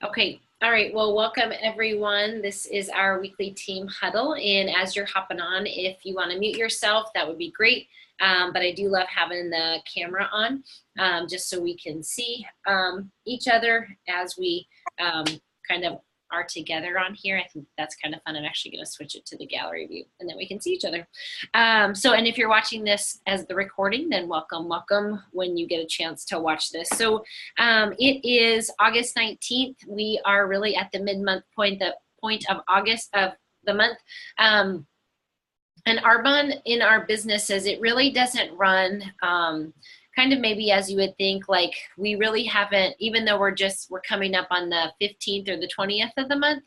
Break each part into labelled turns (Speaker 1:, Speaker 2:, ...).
Speaker 1: Okay. All right. Well, welcome everyone. This is our weekly team huddle. And as you're hopping on, if you want to mute yourself, that would be great. But I do love having the camera on just so we can see each other as we kind of are together on here. I think that's kind of fun. I'm actually going to switch it to the gallery view and then we can see each other. And if you're watching this as the recording, then welcome when you get a chance to watch this. So it is August 19th. We are really at the mid-month point, the point of August of the month. And our run in our businesses, it really doesn't run kind of maybe as you would think, like we really haven't, even though we're coming up on the 15th or the 20th of the month,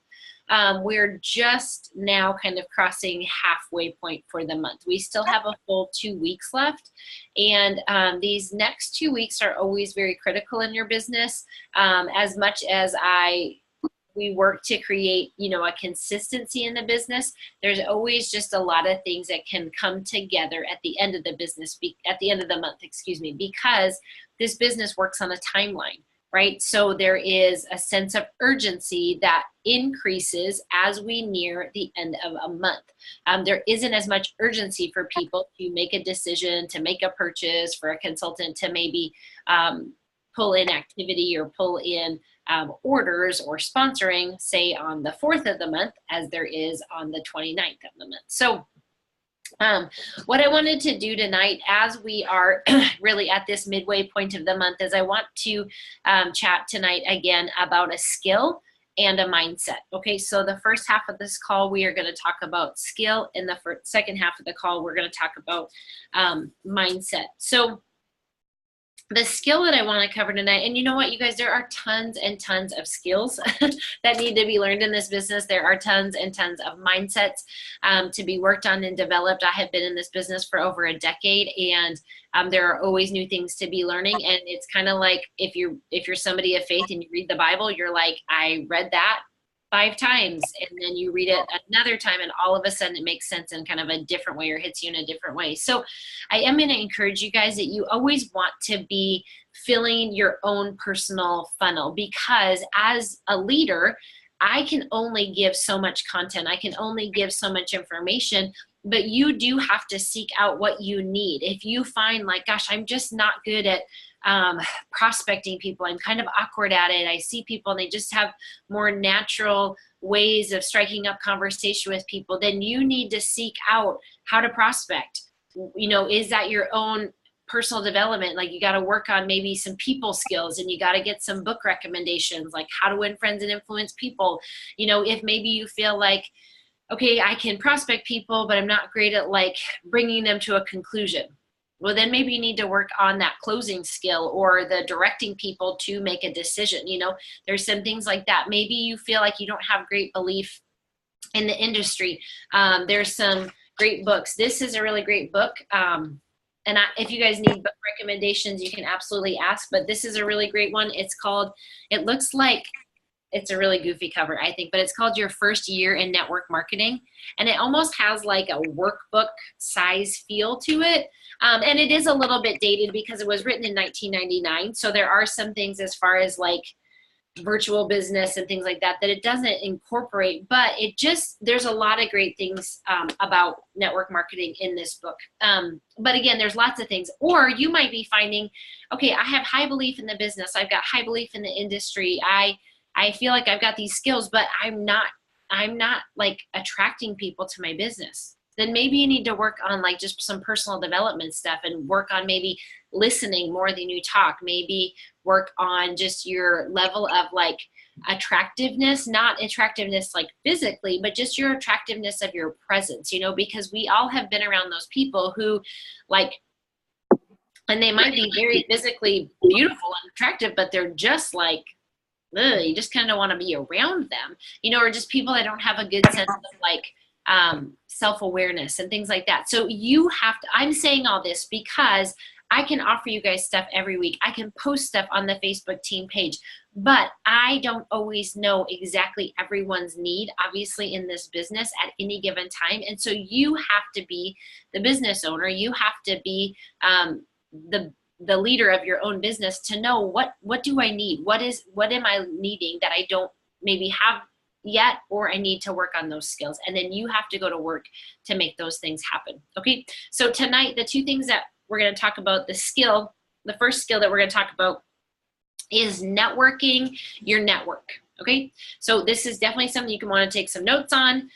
Speaker 1: we're just now kind of crossing halfway point for the month. We still have a full 2 weeks left. And these next 2 weeks are always very critical in your business. As much as we work to create, a consistency in the business, there's always just a lot of things that can come together at the end of the at the end of the month, excuse me, because this business works on a timeline, right? So there is a sense of urgency that increases as we near the end of a month. There isn't as much urgency for people to make a decision, to make a purchase, for a consultant to maybe pull in activity or pull in orders or sponsoring, say on the 4th of the month, as there is on the 29th of the month. So what I wanted to do tonight, as we are really at this midway point of the month, is I want to chat tonight again about a skill and a mindset. Okay, so the first half of this call, we are going to talk about skill. In the second half of the call, we're going to talk about mindset. So the skill that I want to cover tonight, and you know what, you guys, there are tons and tons of skills that need to be learned in this business. There are tons and tons of mindsets to be worked on and developed. I have been in this business for over a decade, and there are always new things to be learning. And it's kind of like if you're somebody of faith and you read the Bible, you're like, I read that 5 times, and then you read it another time, and all of a sudden it makes sense in kind of a different way or hits you in a different way. So I am going to encourage you guys that you always want to be filling your own personal funnel, because as a leader, I can only give so much content. I can only give so much information, but you do have to seek out what you need. If you find like, gosh, I'm just not good at prospecting people, I'm kind of awkward at it, I see people and they just have more natural ways of striking up conversation with people, then you need to seek out how to prospect. Is that your own personal development? Like, you got to work on maybe some people skills, and you got to get some book recommendations, like How to Win Friends and Influence People. If maybe you feel like, okay, I can prospect people, but I'm not great at like bringing them to a conclusion. Well, then maybe you need to work on that closing skill or the directing people to make a decision. There's some things like that. Maybe you feel like you don't have great belief in the industry. There's some great books. This is a really great book. If you guys need book recommendations, you can absolutely ask, but this is a really great one. It looks like it's a really goofy cover, I think, but it's called Your First Year in Network Marketing. And it almost has like a workbook size feel to it. And it is a little bit dated because it was written in 1999. So there are some things as far as like virtual business and things like that it doesn't incorporate, but there's a lot of great things about network marketing in this book. But again, there's lots of things. Or you might be finding, okay, I have high belief in the business. I've got high belief in the industry. I feel like I've got these skills, but I'm not like attracting people to my business. Then maybe you need to work on like just some personal development stuff and work on maybe listening more than you talk. Maybe work on just your level of like attractiveness, not attractiveness like physically, but just your attractiveness of your presence, because we all have been around those people who like, and they might be very physically beautiful and attractive, but they're just like, you just kind of want to be around them, or just people that don't have a good sense of like self-awareness and things like that. So I'm saying all this because I can offer you guys stuff every week. I can post stuff on the Facebook team page, but I don't always know exactly everyone's need, obviously, in this business at any given time. And so you have to be the business owner. You have to be the the leader of your own business to know what do I need? What am I needing that I don't maybe have yet, or I need to work on those skills. And then you have to go to work to make those things happen. Okay. So tonight, the two things that we're going to talk about, the first skill that we're going to talk about is networking your network. Okay, so this is definitely something you can want to take some notes on,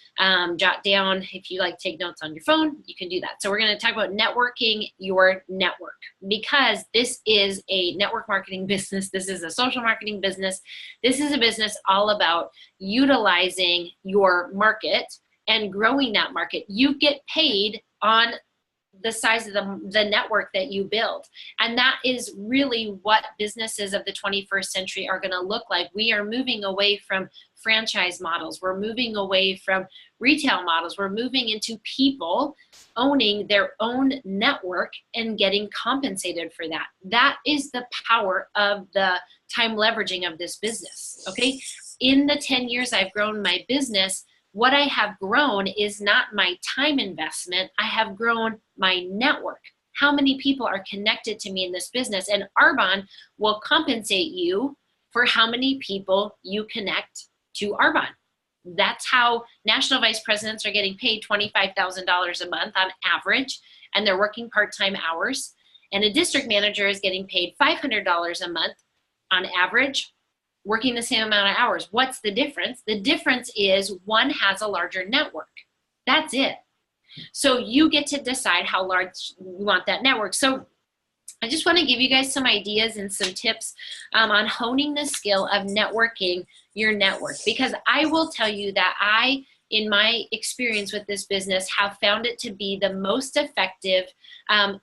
Speaker 1: jot down. If you like to take notes on your phone, you can do that. So we're going to talk about networking your network, because this is a network marketing business. This is a social marketing business. This is a business all about utilizing your market and growing that market. You get paid on the size of the network that you build. And that is really what businesses of the 21st century are going to look like. We are moving away from franchise models. We're moving away from retail models. We're moving into people owning their own network and getting compensated for that. That is the power of the time leveraging of this business. Okay. In the 10 years I've grown my business, what I have grown is not my time investment. I have grown my network. How many people are connected to me in this business? And Arbonne will compensate you for how many people you connect to Arbonne. That's how national vice presidents are getting paid $25,000 a month on average, and they're working part-time hours. And a district manager is getting paid $500 a month on average, working the same amount of hours. What's the difference? The difference is one has a larger network. That's it. So you get to decide how large you want that network. So I just want to give you guys some ideas and some tips on honing the skill of networking your network, because I will tell you that in my experience with this business, have found it to be the most effective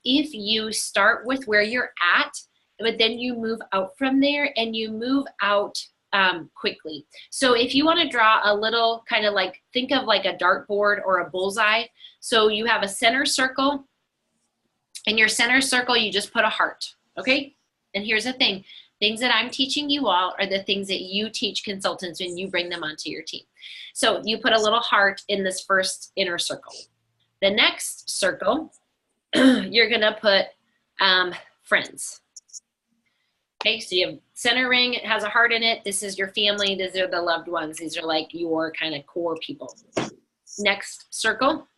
Speaker 1: if you start with where you're at, but then you move out from there and you move out quickly. So if you want to draw a little kind of like, think of like a dartboard or a bullseye. So you have a center circle. In your center circle, you just put a heart, okay? And here's the thing. Things that I'm teaching you all are the things that you teach consultants when you bring them onto your team. So you put a little heart in this first inner circle. The next circle, you're going to put friends. Okay, so you have center ring, it has a heart in it. This is your family. These are the loved ones. These are like your kind of core people. Next circle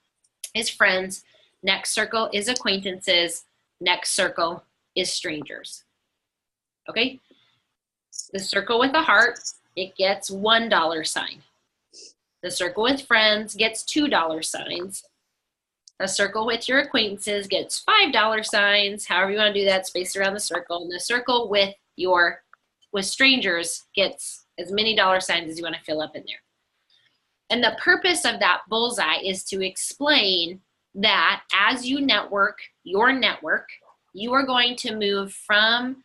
Speaker 1: is friends. Next circle is acquaintances. Next circle is strangers. Okay, the circle with a heart, it gets $1 sign. The circle with friends gets $2 signs. The circle with your acquaintances gets $5 signs. However you want to do that, spaced around the circle. And the circle with strangers gets as many dollar signs as you want to fill up in there. And the purpose of that bullseye is to explain that as you network your network, you are going to move from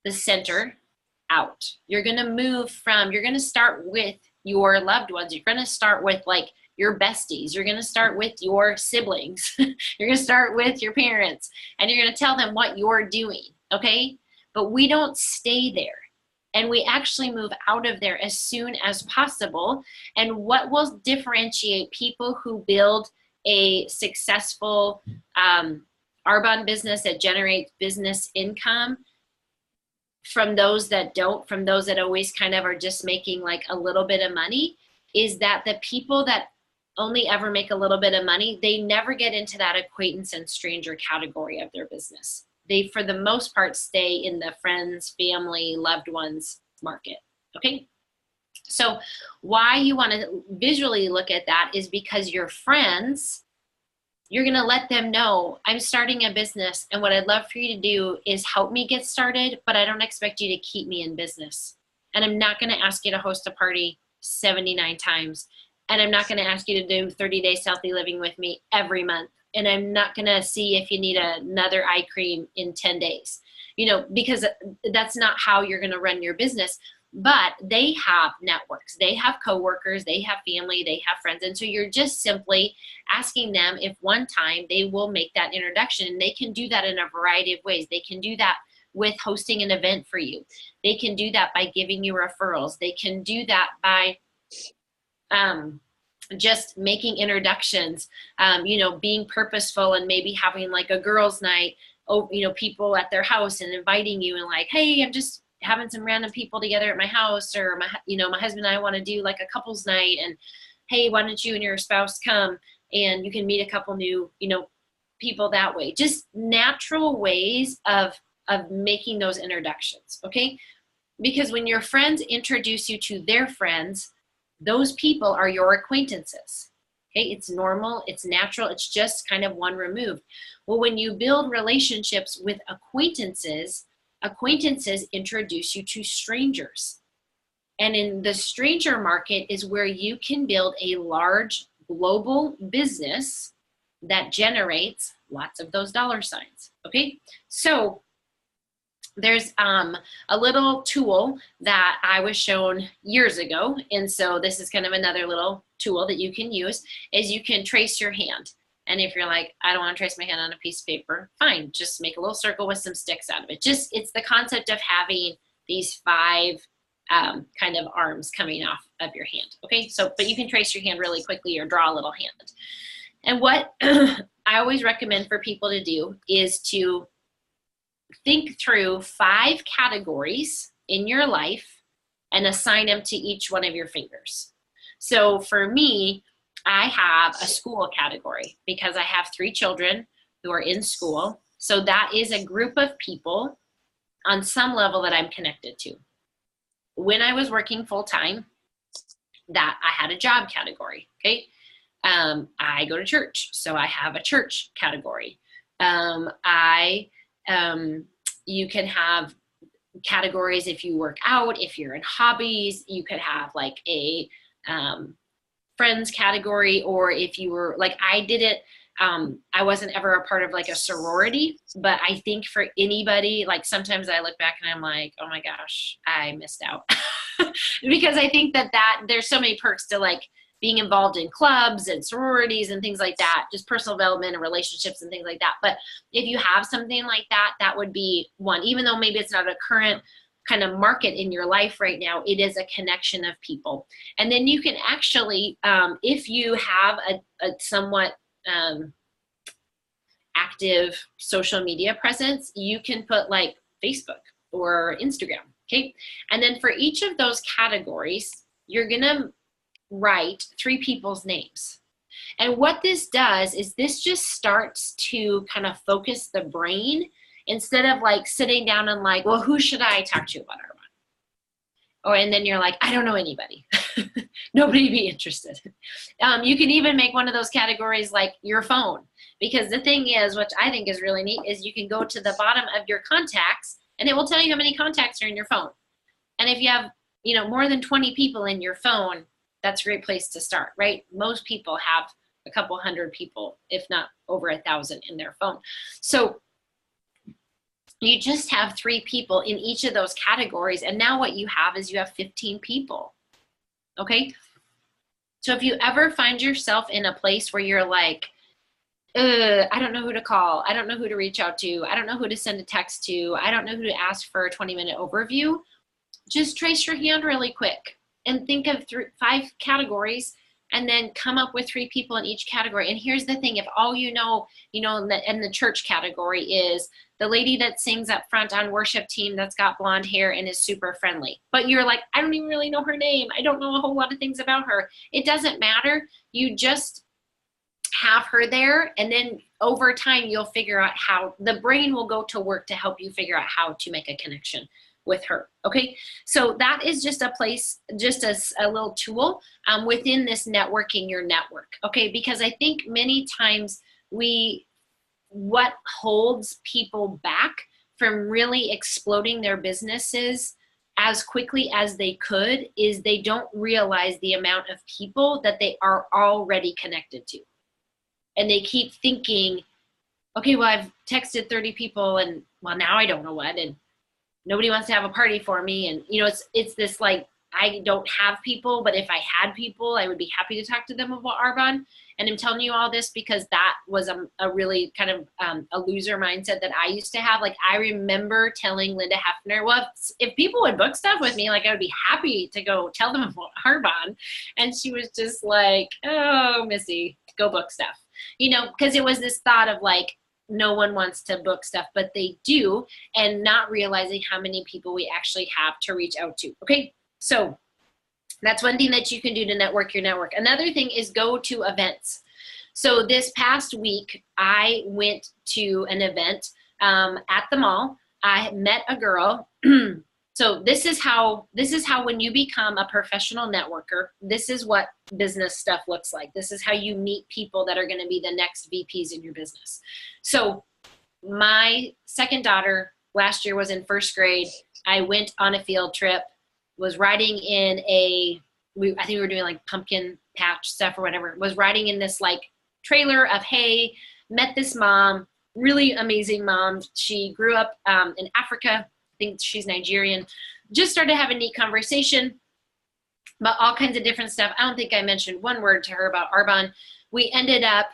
Speaker 1: the center out. You're going to start with your loved ones. You're going to start with like your besties. You're going to start with your siblings. You're going to start with your parents, and you're going to tell them what you're doing, okay? But we don't stay there, and we actually move out of there as soon as possible. And what will differentiate people who build a successful Arbonne business that generates business income from those that don't, from those that always kind of are just making like a little bit of money, is that the people that only ever make a little bit of money, they never get into that acquaintance and stranger category of their business. They, for the most part, stay in the friends, family, loved ones market, okay? So why you want to visually look at that is because your friends, you're going to let them know, I'm starting a business, and what I'd love for you to do is help me get started, but I don't expect you to keep me in business. And I'm not going to ask you to host a party 79 times. And I'm not going to ask you to do 30 days healthy living with me every month. And I'm not going to see if you need another eye cream in 10 days, because that's not how you're going to run your business. But they have networks, they have coworkers, they have family, they have friends. And so you're just simply asking them if one time they will make that introduction. And they can do that in a variety of ways. They can do that with hosting an event for you. They can do that by giving you referrals. They can do that by just making introductions, being purposeful and maybe having like a girls' night oh, people at their house and inviting you and like, hey, I'm just having some random people together at my house, or my husband and I want to do like a couples night, and hey, why don't you and your spouse come and you can meet a couple new, people that way. Just natural ways of making those introductions, okay? Because when your friends introduce you to their friends, those people are your acquaintances. Okay, it's normal, it's natural, it's just kind of one removed. Well, when you build relationships with acquaintances, acquaintances introduce you to strangers. And in the stranger market is where you can build a large global business that generates lots of those dollar signs. Okay, so there's a little tool that I was shown years ago, and so this is kind of another little tool that you can use, is you can trace your hand. And if you're like, I don't want to trace my hand on a piece of paper, fine, just make a little circle with some sticks out of it. It's the concept of having these 5 kind of arms coming off of your hand. Okay, so, but you can trace your hand really quickly or draw a little hand. And what I always recommend for people to do is to think through 5 categories in your life and assign them to each one of your fingers. So for me, I have a school category because I have 3 children who are in school. So that is a group of people on some level that I'm connected to. When I was working full-time, that I had a job category, okay? I go to church, so I have a church category. You can have categories if you work out, if you're in hobbies, you could have like a friends category, or if you were like, I did it, I wasn't ever a part of like a sorority, but I think for anybody, like sometimes I look back and I'm like, oh my gosh, I missed out. Because I think that there's so many perks to like being involved in clubs and sororities and things like that, just personal development and relationships and things like that. But if you have something like that, that would be one, even though maybe it's not a current kind of market in your life right now, it is a connection of people. And then you can actually, if you have a somewhat active social media presence, you can put like Facebook or Instagram, okay? And then for each of those categories, you're gonna write 3 people's names. And what this does is this just starts to kind of focus the brain instead of like sitting down and like, well, who should I talk to about Arbonne? And then you're like, I don't know anybody. Nobody be interested. You can even make one of those categories like your phone, because the thing is, which I think is really neat, is you can go to the bottom of your contacts and it will tell you how many contacts are in your phone. And if you have, more than 20 people in your phone, that's a great place to start, right? Most people have a couple hundred people, if not over 1,000 in their phone. So you just have 3 people in each of those categories. And now what you have is you have 15 people, okay? So if you ever find yourself in a place where you're like, I don't know who to call, I don't know who to reach out to, I don't know who to send a text to, I don't know who to ask for a 20-minute overview, just trace your hand really quick and think of 5 categories and then come up with 3 people in each category. And here's the thing, if all in the church category is the lady that sings up front on worship team that's got blonde hair and is super friendly, but you're like, I don't even really know her name, I don't know a whole lot of things about her. It doesn't matter. You just have her there, and then over time you'll figure out how the brain will go to work to help you figure out how to make a connection with her. Okay, so that is just a place, just as a little tool within this networking your network. Okay, because I think many times what holds people back from really exploding their businesses as quickly as they could is they don't realize the amount of people that they are already connected to. And they keep thinking, okay, well, I've texted 30 people and well, now I don't know what, and nobody wants to have a party for me. And it's this like, I don't have people, but if I had people, I would be happy to talk to them about Arbonne. And I'm telling you all this because that was a really kind of a loser mindset that I used to have. Like, I remember telling Linda Hefner, well, if people would book stuff with me, like I would be happy to go tell them about Arbonne. And she was just like, oh, Missy, go book stuff. Because it was this thought of like, no one wants to book stuff, but they do, and not realizing how many people we actually have to reach out to. Okay, so that's one thing that you can do to network your network. Another thing is go to events. So this past week, I went to an event at the mall. I met a girl. So this is how when you become a professional networker, this is what business stuff looks like. This is how you meet people that are going to be the next VPs in your business. So my second daughter last year was in first grade. I went on a field trip, was riding in I think we were doing like pumpkin patch stuff or whatever, was riding in this like trailer of hay, met this mom, really amazing mom. She grew up in Africa. I think she's Nigerian. Just started having a neat conversation about all kinds of different stuff. I don't think I mentioned one word to her about Arbonne. We ended up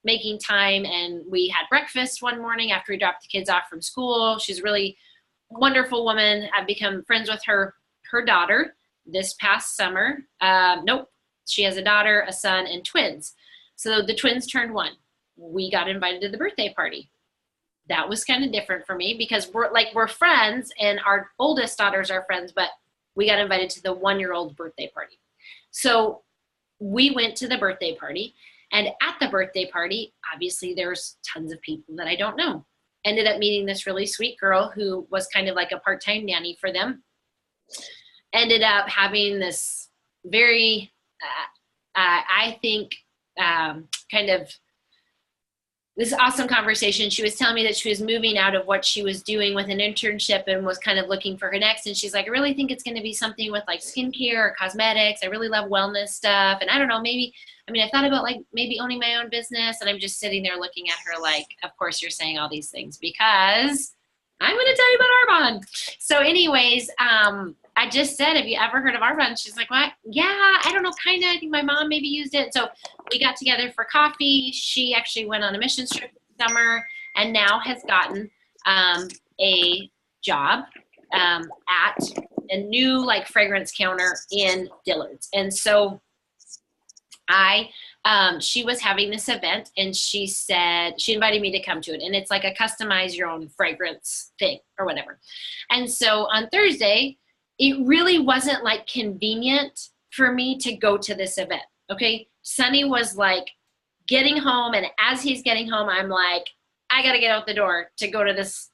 Speaker 1: making time, and we had breakfast one morning after we dropped the kids off from school. She's a really wonderful woman. I've become friends with her daughter this past summer. Nope, she has a daughter, a son, and twins. So the twins turned 1. We got invited to the birthday party. That was kind of different for me because we're friends, and our oldest daughters are friends, but we got invited to the 1-year-old birthday party. So we went to the birthday party, and at the birthday party, obviously there's tons of people that I don't know. Ended up meeting this really sweet girl who was kind of like a part-time nanny for them. Ended up having this very, I think, kind of this awesome conversation. She was telling me that she was moving out of what she was doing with an internship and was kind of looking for her next. And she's like, I really think it's going to be something with like skincare or cosmetics. I really love wellness stuff. And I don't know, I thought about like maybe owning my own business. And I'm just sitting there looking at her like, of course you're saying all these things because I'm going to tell you about Arbonne. So anyways, I just said, have you ever heard of Arbonne? She's like, what? Yeah, I don't know, kind of. I think my mom maybe used it. So we got together for coffee. She actually went on a mission trip this summer and now has gotten a job at a new like fragrance counter in Dillard's. And so she was having this event, and she said, she invited me to come to it. And it's like a customize your own fragrance thing or whatever. And so on Thursday, it really wasn't like convenient for me to go to this event. Okay. Sonny was like getting home, and as he's getting home, I'm like, I got to get out the door to go to this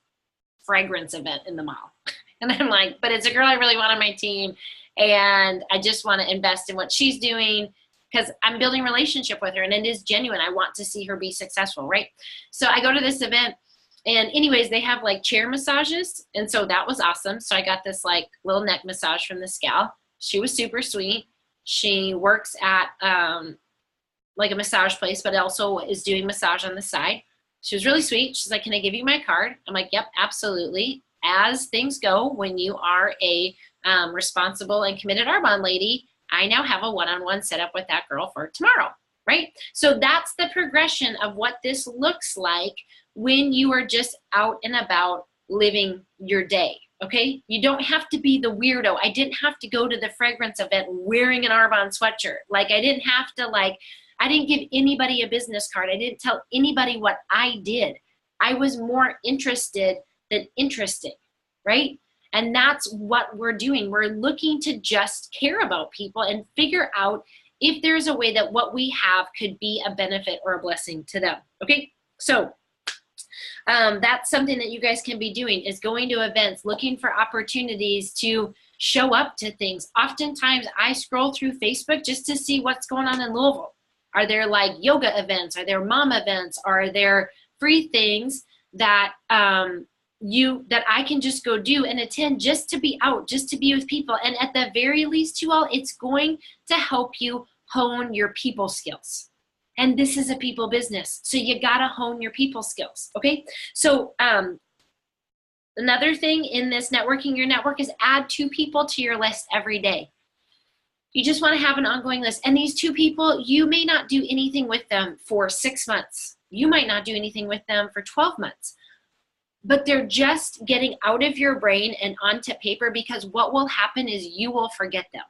Speaker 1: fragrance event in the mall. And I'm like, but it's a girl I really want on my team, and I just want to invest in what she's doing because I'm building a relationship with her, and it is genuine. I want to see her be successful, right? So I go to this event, and anyways, they have like chair massages, and so that was awesome. So I got this like little neck massage from this gal. She was super sweet. She works at like a massage place, but also is doing massage on the side. She was really sweet. She's like, can I give you my card? I'm like, yep, absolutely. As things go, when you are a responsible and committed Arbonne lady, I now have a one-on-one set up with that girl for tomorrow, right? So that's the progression of what this looks like when you are just out and about living your day, okay? You don't have to be the weirdo. I didn't have to go to the fragrance event wearing an Arbonne sweatshirt. Like I didn't have to I didn't give anybody a business card. I didn't tell anybody what I did. I was more interested than interesting, right? And that's what we're doing. We're looking to just care about people and figure out if there's a way that what we have could be a benefit or a blessing to them, okay? So that's something that you guys can be doing, is going to events, looking for opportunities to show up to things. Oftentimes I scroll through Facebook just to see what's going on in Louisville. Are there like yoga events? Are there mom events? Are there free things that that I can just go do and attend just to be out, just to be with people? And at the very least, you all, it's going to help you hone your people skills. And this is a people business, so you gotta hone your people skills, okay? So another thing in this networking your network is add 2 people to your list every day. You just wanna have an ongoing list. And these 2 people, you may not do anything with them for 6 months. You might not do anything with them for 12 months. But they're just getting out of your brain and onto paper, because what will happen is you will forget them.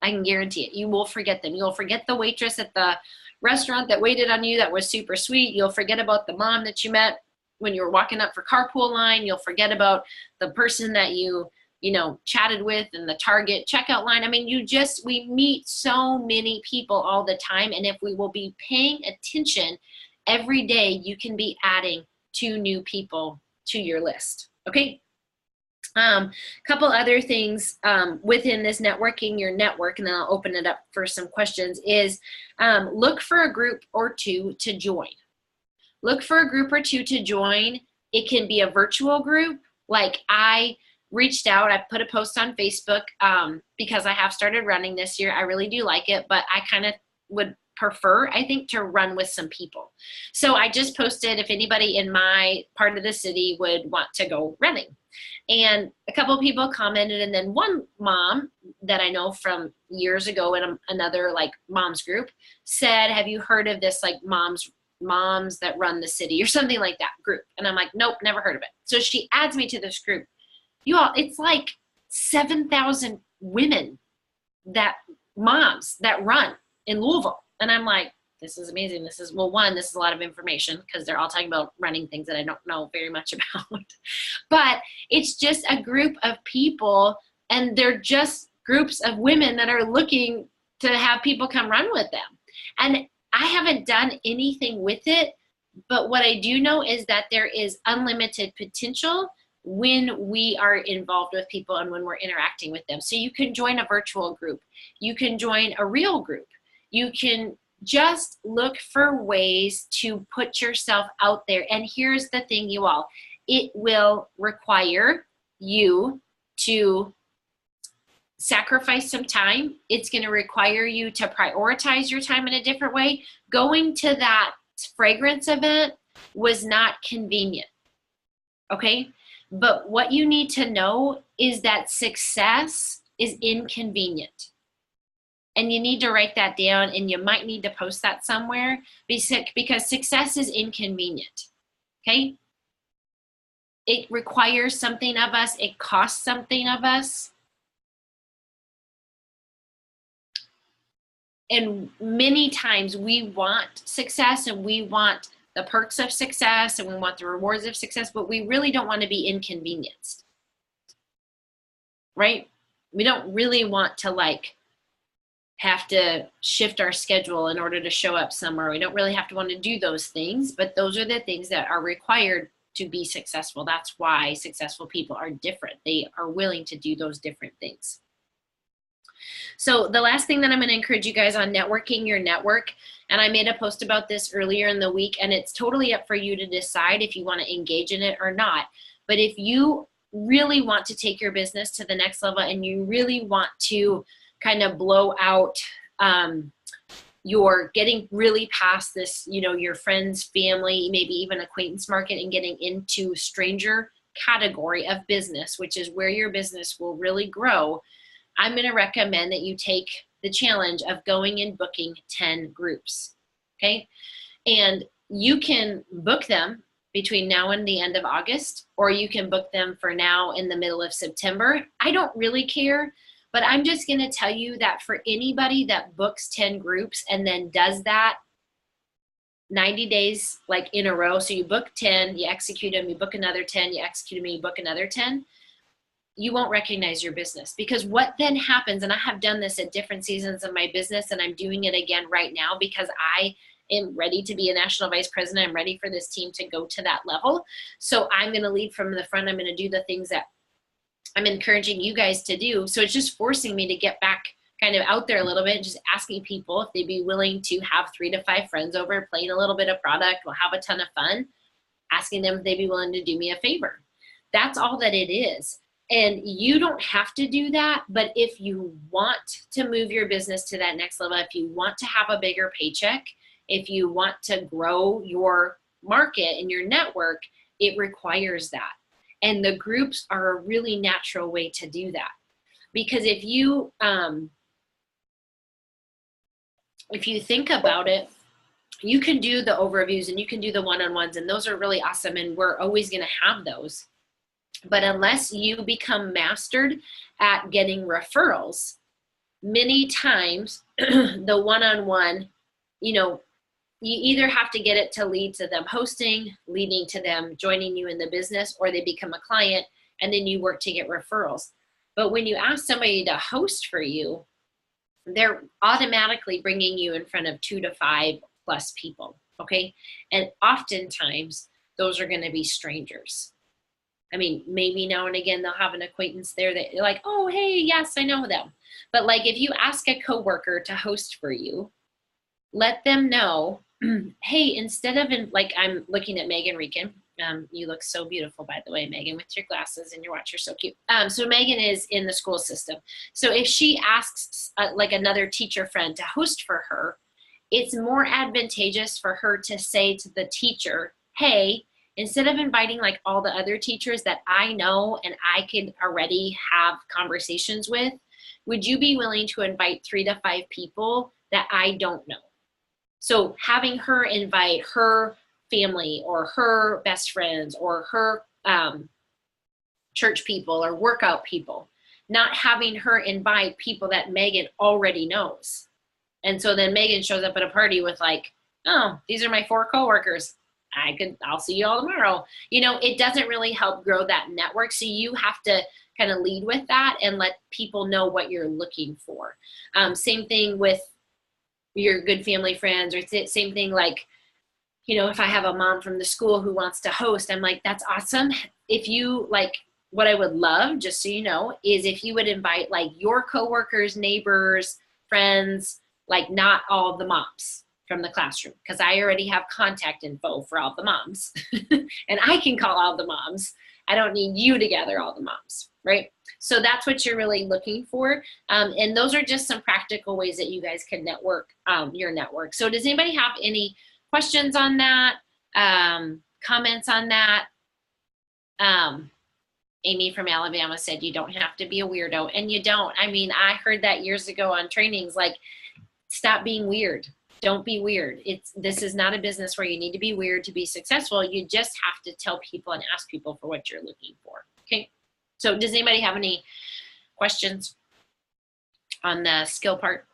Speaker 1: I can guarantee it. You will forget them. You'll forget the waitress at the restaurant that waited on you that was super sweet. You'll forget about the mom that you met when you were walking up for carpool line. You'll forget about the person that you chatted with in the Target checkout line. I mean, we meet so many people all the time. And if we will be paying attention every day, you can be adding 2 new people to your list. Okay. Couple other things within this networking your network, and then I'll open it up for some questions, is look for a group or 2 to join. Look for a group or 2 to join. It can be a virtual group. Like I reached out, I put a post on Facebook because I have started running this year. I really do like it, but I kind of would prefer, I think, to run with some people. So I just posted if anybody in my part of the city would want to go running. And a couple of people commented, and then one mom that I know from years ago in another like moms group said, have you heard of this like moms that run the city or something like that group? And I'm like, nope, never heard of it. So she adds me to this group. You all, it's like 7,000 women moms that run in Louisville. And I'm like, this is amazing. This is a lot of information because they're all talking about running things that I don't know very much about. But it's just a group of people, and they're just groups of women that are looking to have people come run with them. And I haven't done anything with it, but what I do know is that there is unlimited potential when we are involved with people and when we're interacting with them. So you can join a virtual group. You can join a real group. You can just look for ways to put yourself out there. And here's the thing, you all, it will require you to sacrifice some time. It's going to require you to prioritize your time in a different way. Going to that fragrance event was not convenient. Okay? But what you need to know is that success is inconvenient. And you need to write that down, and you might need to post that somewhere because success is inconvenient. Okay? It requires something of us. It costs something of us. And many times we want success, and we want the perks of success, and we want the rewards of success, but we really don't want to be inconvenienced. Right? We don't really want to have to shift our schedule in order to show up somewhere. We don't really have to want to do those things, but those are the things that are required to be successful. That's why successful people are different. They are willing to do those different things. So the last thing that I'm going to encourage you guys on networking your network, and I made a post about this earlier in the week, and it's totally up for you to decide if you want to engage in it or not. But if you really want to take your business to the next level, and you really want to kind of blow out you're getting really past this, your friends, family, maybe even acquaintance market, and getting into stranger category of business, which is where your business will really grow, I'm going to recommend that you take the challenge of going and booking 10 groups. Okay. And you can book them between now and the end of August, or you can book them for now in the middle of September. I don't really care. But I'm just going to tell you that for anybody that books 10 groups and then does that 90 days in a row, so you book 10, you execute them, you book another 10, you execute them, you book another 10, you won't recognize your business. Because what then happens, and I have done this at different seasons of my business, and I'm doing it again right now because I am ready to be a national vice president. I'm ready for this team to go to that level. So I'm going to lead from the front. I'm going to do the things that I'm encouraging you guys to do. So it's just forcing me to get back kind of out there a little bit, just asking people if they'd be willing to have 3 to 5 friends over, playing a little bit of product, we'll have a ton of fun, asking them if they'd be willing to do me a favor. That's all that it is. And you don't have to do that, but if you want to move your business to that next level, if you want to have a bigger paycheck, if you want to grow your market and your network, it requires that. And the groups are a really natural way to do that. Because if you think about it, you can do the overviews and you can do the one-on-ones, and those are really awesome, and we're always going to have those. But unless you become mastered at getting referrals, many times the one-on-one, you either have to get it to lead to them hosting, leading to them joining you in the business, or they become a client and then you work to get referrals. But when you ask somebody to host for you, they're automatically bringing you in front of 2 to 5 plus people, okay? And oftentimes those are going to be strangers. I mean, maybe now and again they'll have an acquaintance there that you're like, oh, hey, yes, I know them. But like if you ask a coworker to host for you, let them know, hey, instead of like I'm looking at Megan Rican. You look so beautiful, by the way, Megan, with your glasses and your watch. You're so cute. So Megan is in the school system. So if she asks like another teacher friend to host for her, it's more advantageous for her to say to the teacher, hey, instead of inviting like all the other teachers that I know and I could already have conversations with, would you be willing to invite 3 to 5 people that I don't know? So having her invite her family or her best friends or her church people or workout people, not having her invite people that Megan already knows. And so then Megan shows up at a party with like, oh, these are my 4 coworkers. I'll see you all tomorrow. You know, it doesn't really help grow that network. So you have to kind of lead with that and let people know what you're looking for. Same thing with your good family friends, or same thing like, you know, if I have a mom from the school who wants to host, I'm like, that's awesome. If you like, what I would love, just so you know, is if you would invite like your coworkers, neighbors, friends, like not all the moms from the classroom, because I already have contact info for all the moms and I can call all the moms. I don't need you to gather all the moms, right? So that's what you're really looking for. And those are just some practical ways that you guys can network your network. So does anybody have any questions on that? Comments on that? Amy from Alabama said you don't have to be a weirdo, and you don't. I mean, I heard that years ago on trainings, like, stop being weird. Don't be weird. This is not a business where you need to be weird to be successful. You just have to tell people and ask people for what you're looking for. Okay. So does anybody have any questions on the skill part?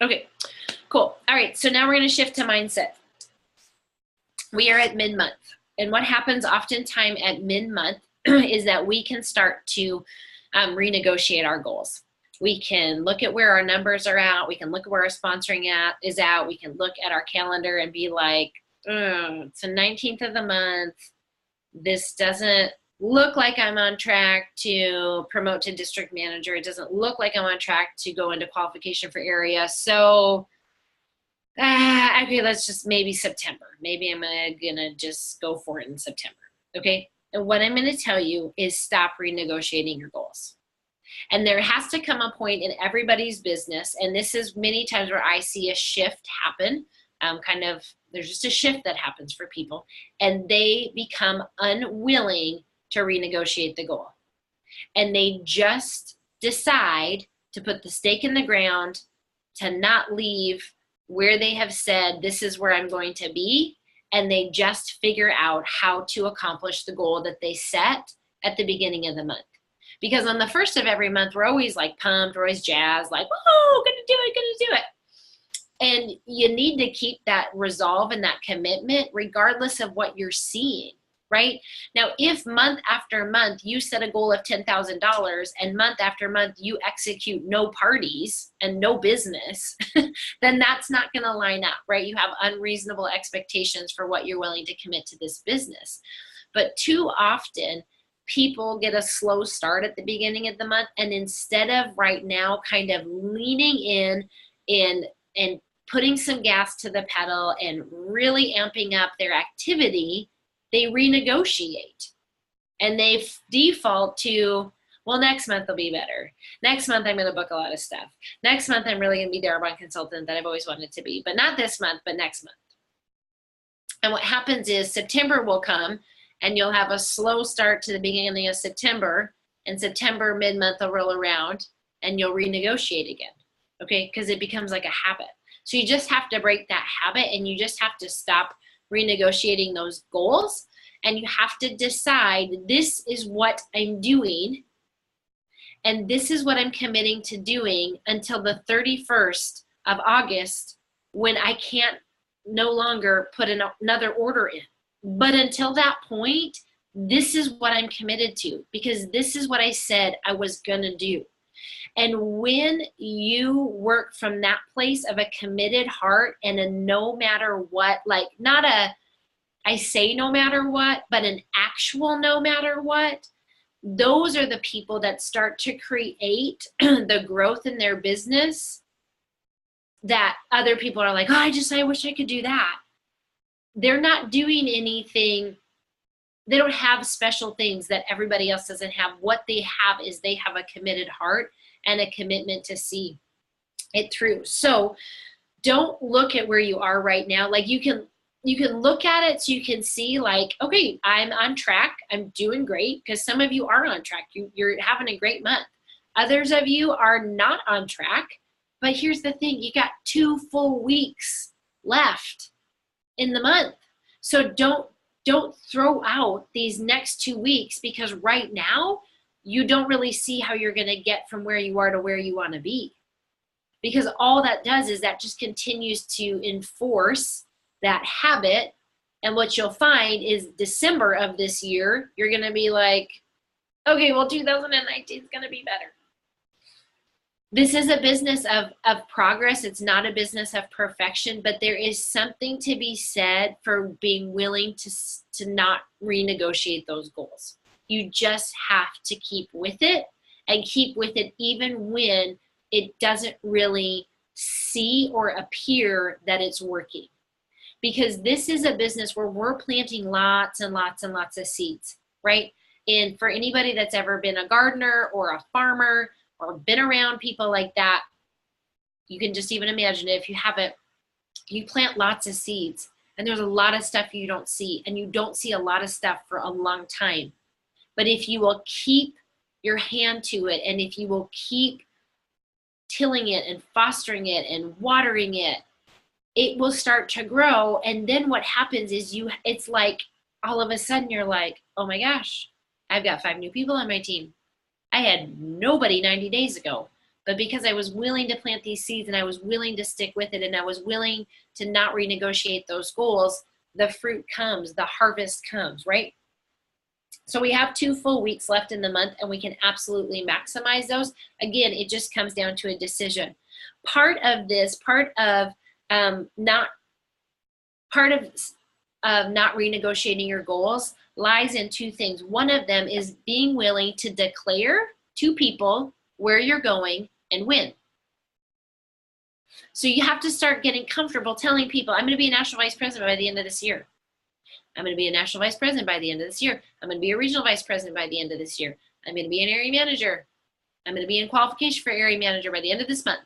Speaker 1: Okay, cool. All right. So now we're going to shift to mindset. We are at mid-month, and what happens oftentimes at mid-month is that we can start to renegotiate our goals. We can look at where our numbers are at. We can look at where our sponsoring is at. We can look at our calendar and be like, it's the 19th of the month. This doesn't look like I'm on track to promote to district manager. It doesn't look like I'm on track to go into qualification for area. So okay, let's just maybe September. Maybe I'm gonna just go for it in September. Okay. And what I'm going to tell you is stop renegotiating your goals. And there has to come a point in everybody's business, and this is many times where I see a shift happen, there's just a shift that happens for people, and they become unwilling to renegotiate the goal. And they just decide to put the stake in the ground, to not leave where they have said, this is where I'm going to be. And they just figure out how to accomplish the goal that they set at the beginning of the month. Because on the first of every month, we're always like pumped, we're always jazzed, like, whoa, gonna do it. And you need to keep that resolve and that commitment regardless of what you're seeing, right? Now, if month after month you set a goal of $10,000 and month after month you execute no parties and no business, then that's not going to line up, right? You have unreasonable expectations for what you're willing to commit to this business. But too often, people get a slow start at the beginning of the month, and instead of right now kind of leaning in and putting some gas to the pedal and really amping up their activity, they renegotiate and they default to, well, next month will be better. Next month, I'm going to book a lot of stuff. Next month, I'm really going to be the Arbonne consultant that I've always wanted to be, but not this month, but next month. And what happens is September will come and you'll have a slow start to the beginning of September, and September mid-month will roll around and you'll renegotiate again, okay? Because it becomes like a habit. So you just have to break that habit, and you just have to stop renegotiating those goals, and you have to decide, this is what I'm doing, And this is what I'm committing to doing until the 31st of August, when I can't no longer put another order in. But until that point, this is what I'm committed to, because this is what I said I was going to do. And when you work from that place of a committed heart and a no matter what, like not a, I say no matter what, but an actual no matter what, those are the people that start to create the growth in their business that other people are like, oh, I wish I could do that. They're not doing anything. They don't have special things that everybody else doesn't have. What they have is they have a committed heart and a commitment to see it through. So don't look at where you are right now. Like you can look at it so you can see like, okay, I'm on track. I'm doing great, because some of you are on track. You're having a great month. Others of you are not on track. But here's the thing, you got 2 full weeks left in the month. So don't throw out these next 2 weeks, because right now you don't really see how you're going to get from where you are to where you want to be. Because all that does is that just continues to enforce that habit. And what you'll find is December of this year, you're going to be like, okay, well, 2019 is going to be better. This is a business of progress. It's not a business of perfection, but there is something to be said for being willing to not renegotiate those goals. You just have to keep with it, and keep with it even when it doesn't really see or appear that it's working. Because this is a business where we're planting lots and lots and lots of seeds, right? And for anybody that's ever been a gardener or a farmer or been around people like that, you can just even imagine it. If you haven't, you plant lots of seeds, and there's a lot of stuff you don't see, and you don't see a lot of stuff for a long time. But if you will keep your hand to it, and if you will keep tilling it and fostering it and watering it, it will start to grow. And then what happens is it's like all of a sudden you're like, oh my gosh, I've got 5 new people on my team. I had nobody 90 days ago, but because I was willing to plant these seeds, and I was willing to stick with it, and I was willing to not renegotiate those goals, the fruit comes, the harvest comes, right? So we have 2 full weeks left in the month, and we can absolutely maximize those. Again, it just comes down to a decision. Part of not renegotiating your goals lies in 2 things. One of them is being willing to declare to people where you're going and when. So you have to start getting comfortable telling people, I'm going to be a national vice president by the end of this year. I'm going to be a national vice president by the end of this year. I'm going to be a regional vice president by the end of this year. I'm going to be an area manager. I'm going to be in qualification for area manager by the end of this month.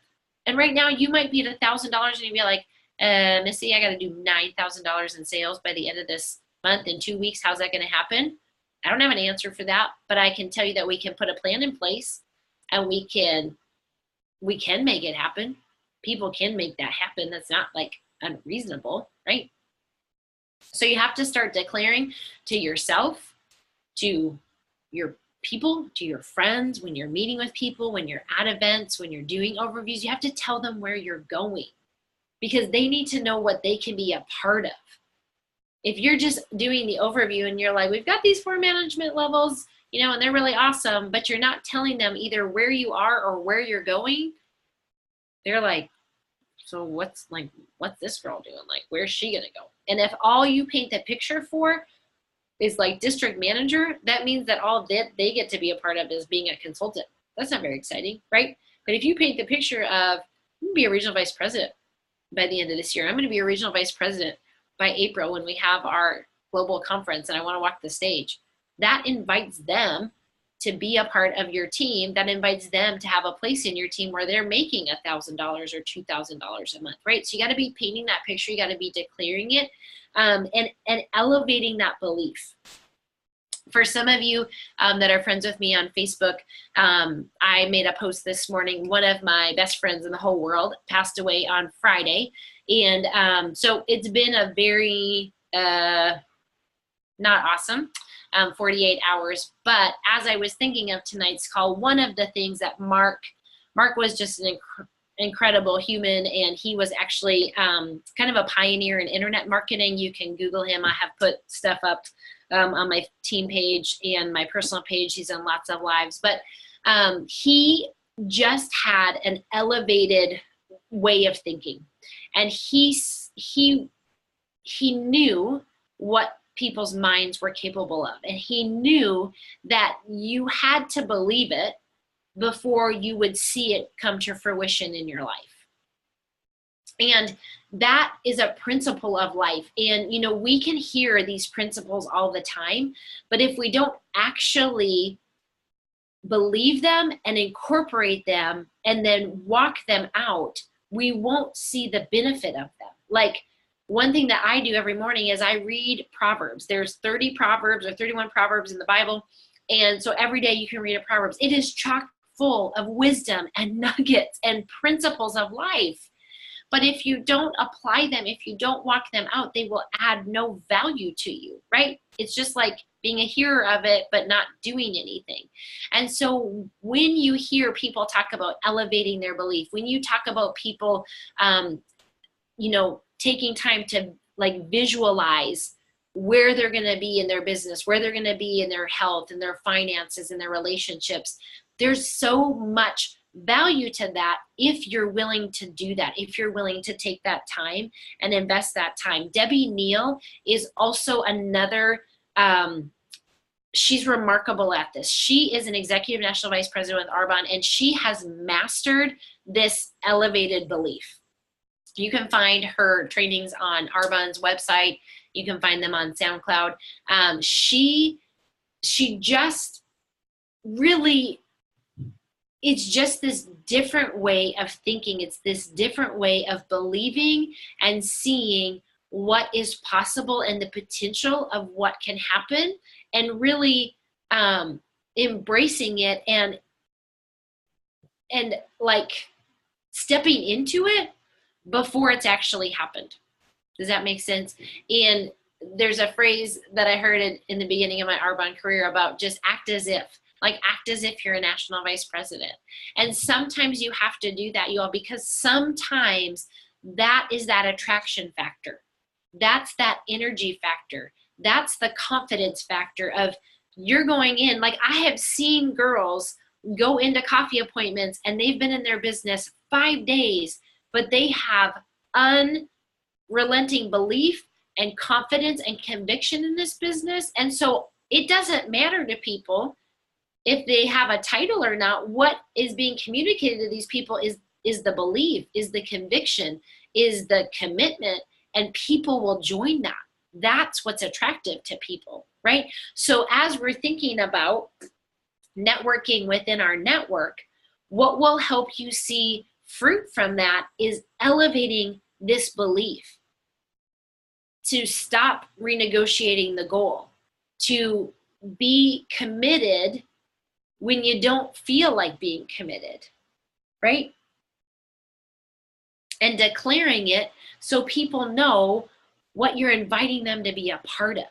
Speaker 1: And right now you might be at $1,000 and you'd be like, Missy, I got to do $9,000 in sales by the end of this month in 2 weeks. How's that going to happen? I don't have an answer for that, but I can tell you that we can put a plan in place, and we can make it happen. People can make that happen. That's not like unreasonable, right? So you have to start declaring to yourself, to your people, to your friends, when you're meeting with people, when you're at events, when you're doing overviews, you have to tell them where you're going, because they need to know what they can be a part of. If you're just doing the overview and you're like, we've got these 4 management levels, and they're really awesome, but you're not telling them either where you are or where you're going, they're like, so what's this girl doing? Like, where's she gonna go? And if all you paint the picture for is like district manager, that means that all that they get to be a part of is being a consultant. That's not very exciting, right? But if you paint the picture of, I'm gonna be a regional vice president by the end of this year. I'm gonna be a regional vice president by April when we have our global conference and I want to walk the stage. That invites them to be a part of your team. That invites them to have a place in your team where they're making $1,000 or $2,000 a month, right? So you got to be painting that picture. You got to be declaring it, and elevating that belief. For some of you that are friends with me on Facebook, I made a post this morning. One of my best friends in the whole world passed away on Friday. And so it's been a very not awesome 48 hours. But as I was thinking of tonight's call, one of the things that Mark was just an incredible human, and he was actually kind of a pioneer in internet marketing. You can Google him. I have put stuff up on my team page and my personal page. He's on lots of lives, but he just had an elevated way of thinking, and he knew what people's minds were capable of, and he knew that you had to believe it before you would see it come to fruition in your life. And that is a principle of life. And, you know, we can hear these principles all the time, but if we don't actually believe them and incorporate them and then walk them out, we won't see the benefit of them. Like, one thing that I do every morning is I read Proverbs. There's 30 Proverbs or 31 Proverbs in the Bible. And so every day you can read a Proverbs. It is chock full of wisdom and nuggets and principles of life. But if you don't apply them, if you don't walk them out, they will add no value to you, right? It's just like being a hearer of it, but not doing anything. And so when you hear people talk about elevating their belief, when you talk about people, you know, taking time to like visualize where they're going to be in their business, where they're going to be in their health and their finances and their relationships, there's so much value to that if you're willing to do that, if you're willing to take that time and invest that time. Debbie Neal is also another, she's remarkable at this. She is an executive national vice president with Arbonne, and she has mastered this elevated belief. You can find her trainings on Arbonne's website. You can find them on SoundCloud. She just really, it's just this different way of thinking. It's this different way of believing and seeing what is possible and the potential of what can happen, and really embracing it and like stepping into it before it's actually happened. Does that make sense? And there's a phrase that I heard in the beginning of my Arbonne career about just act as if. Like, act as if you're a national vice president. And sometimes you have to do that, you all, because sometimes that is that attraction factor. That's that energy factor. That's the confidence factor of you're going in. Like, I have seen girls go into coffee appointments and they've been in their business 5 days, but they have unrelenting belief and confidence and conviction in this business. And so it doesn't matter to people if they have a title or not. What is being communicated to these people is the belief, is the conviction, is the commitment, and people will join that. That's what's attractive to people, right? So as we're thinking about networking within our network, what will help you see fruit from that is elevating this belief, to stop renegotiating the goal, to be committed when you don't feel like being committed, right? And declaring it so people know what you're inviting them to be a part of.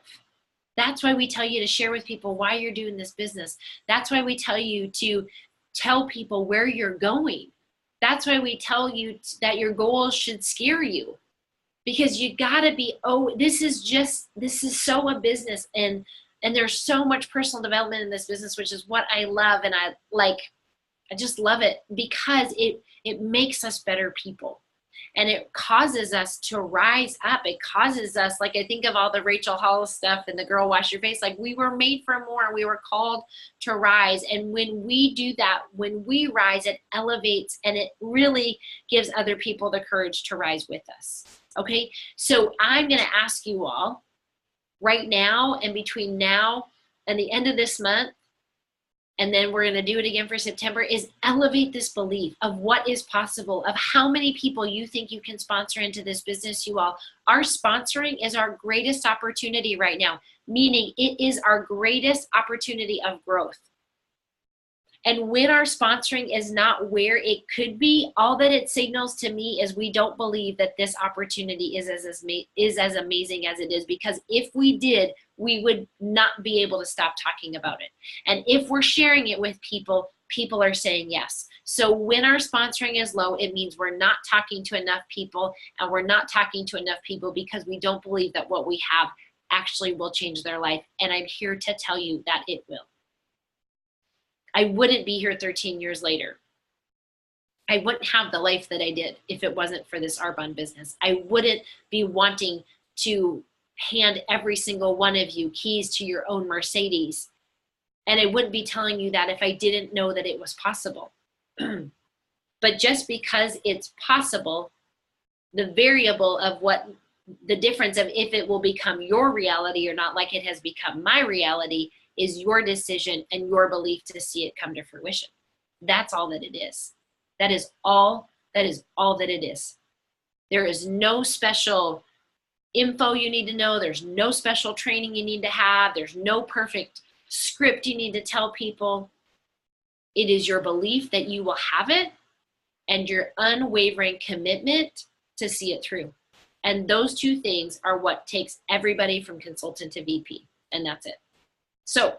Speaker 1: That's why we tell you to share with people why you're doing this business. That's why we tell you to tell people where you're going. That's why we tell you that your goals should scare you, because you gotta be, this is so a business, and there's so much personal development in this business, which is what I love. And I just love it because it makes us better people. And it causes us to rise up. It causes us, like, I think of all the Rachel Hollis stuff and the Girl Wash Your Face, like, we were made for more. We were called to rise. And when we do that, when we rise, it elevates, and it really gives other people the courage to rise with us. Okay, so I'm going to ask you all right now, and between now and the end of this month, and then we're going to do it again for September, is elevate this belief of what is possible, of how many people you think you can sponsor into this business. You all, our sponsoring is our greatest opportunity right now, meaning it is our greatest opportunity of growth. And when our sponsoring is not where it could be, all that it signals to me is we don't believe that this opportunity is as amazing as it is, because if we did, we would not be able to stop talking about it. And if we're sharing it with people, people are saying yes. So when our sponsoring is low, it means we're not talking to enough people, and we're not talking to enough people because we don't believe that what we have actually will change their life. And I'm here to tell you that it will. I wouldn't be here 13 years later. I wouldn't have the life that I did if it wasn't for this Arbonne business. I wouldn't be wanting to hand every single one of you keys to your own Mercedes. And I wouldn't be telling you that if I didn't know that it was possible. But just because it's possible, the variable of what the difference of if it will become your reality or not, like it has become my reality, is your decision and your belief to see it come to fruition. That's all that it is. That is all that it is. There is no special info you need to know. There's no special training you need to have. There's no perfect script you need to tell people. It is your belief that you will have it and your unwavering commitment to see it through. And those two things are what takes everybody from consultant to VP. And that's it. So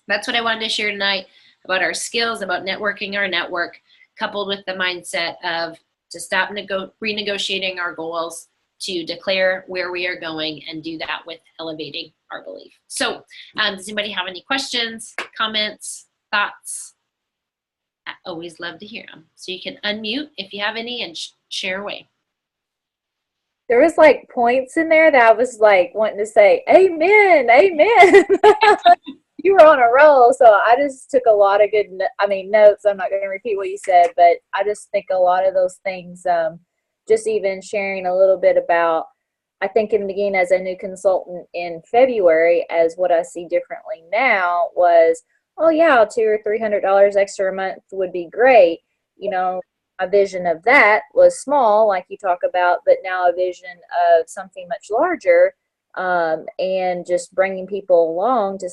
Speaker 1: that's what I wanted to share tonight about our skills, about networking our network, coupled with the mindset of to stop renegotiating our goals, to declare where we are going, and do that with elevating our belief. So does anybody have any questions, comments, thoughts? I always love to hear them. So you can unmute if you have any and share away.
Speaker 2: There was like points in there that I was like wanting to say, amen, amen. You were on a roll. So I just took a lot of good, notes. I'm not going to repeat what you said, but I just think a lot of those things, just even sharing a little bit about, I think in the beginning as a new consultant in February, as what I see differently now was, oh yeah, $200 or $300 extra a month would be great. You know, my vision of that was small, like you talk about, but now a vision of something much larger, and just bringing people along to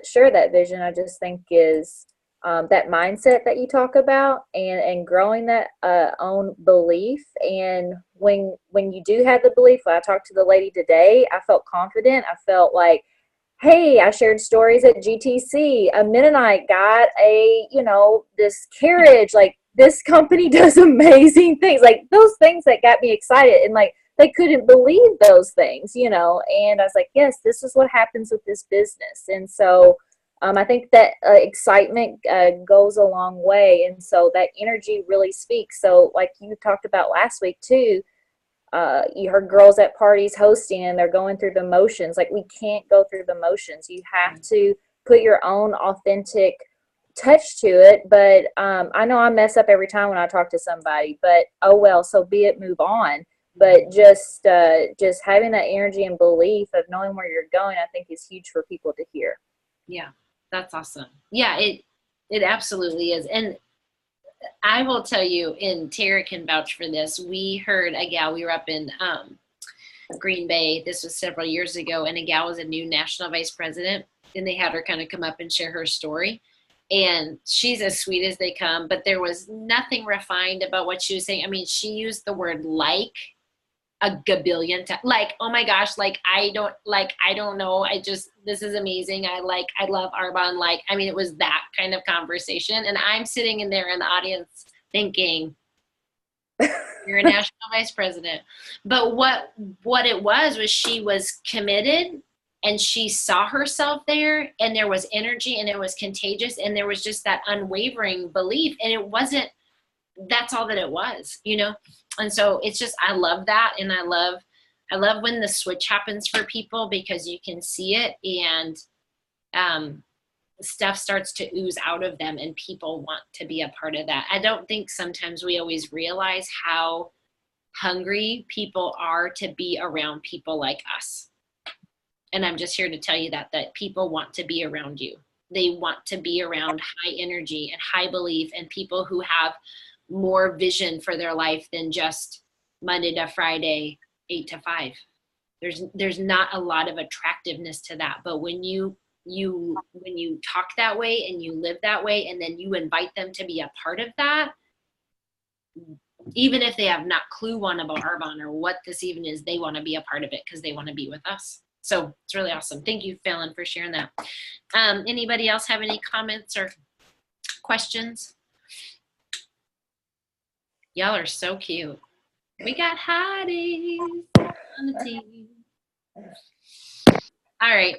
Speaker 2: share that vision, I just think is that mindset that you talk about, and growing that own belief. And when you do have the belief, when I talked to the lady today, I felt confident. I felt like, hey, I shared stories at GTC. A Mennonite got this carriage. Like, this company does amazing things. Like, those things that got me excited, and like they couldn't believe those things, And I was like, yes, this is what happens with this business. And so I think that excitement goes a long way. And so that energy really speaks. So like you talked about last week too, you heard girls at parties hosting and they're going through the motions. Like, we can't go through the motions. You have to put your own authentic touch to it. But I know I mess up every time when I talk to somebody, but oh well, so be it, move on. But just having that energy and belief of knowing where you're going, I think is huge for people to hear.
Speaker 1: Yeah, that's awesome. Yeah, it absolutely is. And I will tell you, and Tara can vouch for this, we heard a gal, we were up in Green Bay, this was several years ago, and a gal was a new national vice president, and they had her kind of come up and share her story. And she's as sweet as they come, but there was nothing refined about what she was saying. I mean, she used the word like a gabillion times. Like, oh my gosh, I don't know. This is amazing. I love Arbonne. Like, I mean, it was that kind of conversation. And I'm sitting in there in the audience thinking, you're a national vice president. But what it was she was committed, and she saw herself there, and there was energy, and it was contagious, and there was just that unwavering belief. And that's all that it was, And so it's just, I love that. And I love when the switch happens for people, because you can see it, and stuff starts to ooze out of them, and people want to be a part of that. I don't think sometimes we always realize how hungry people are to be around people like us. And I'm just here to tell you that people want to be around you. They want to be around high energy and high belief, and people who have more vision for their life than just Monday to Friday, 8 to 5. There's not a lot of attractiveness to that. But when you when you talk that way and you live that way, and then you invite them to be a part of that, even if they have not clue one about Arbonne or what this even is, they want to be a part of it because they want to be with us. So it's really awesome. Thank you, Fallon, for sharing that. Anybody else have any comments or questions? Y'all are so cute. We got hotties on the team. All right.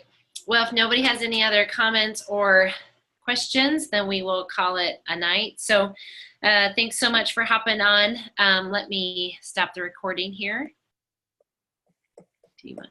Speaker 1: Well, if nobody has any other comments or questions, then we will call it a night. So thanks so much for hopping on. Let me stop the recording here. Do you want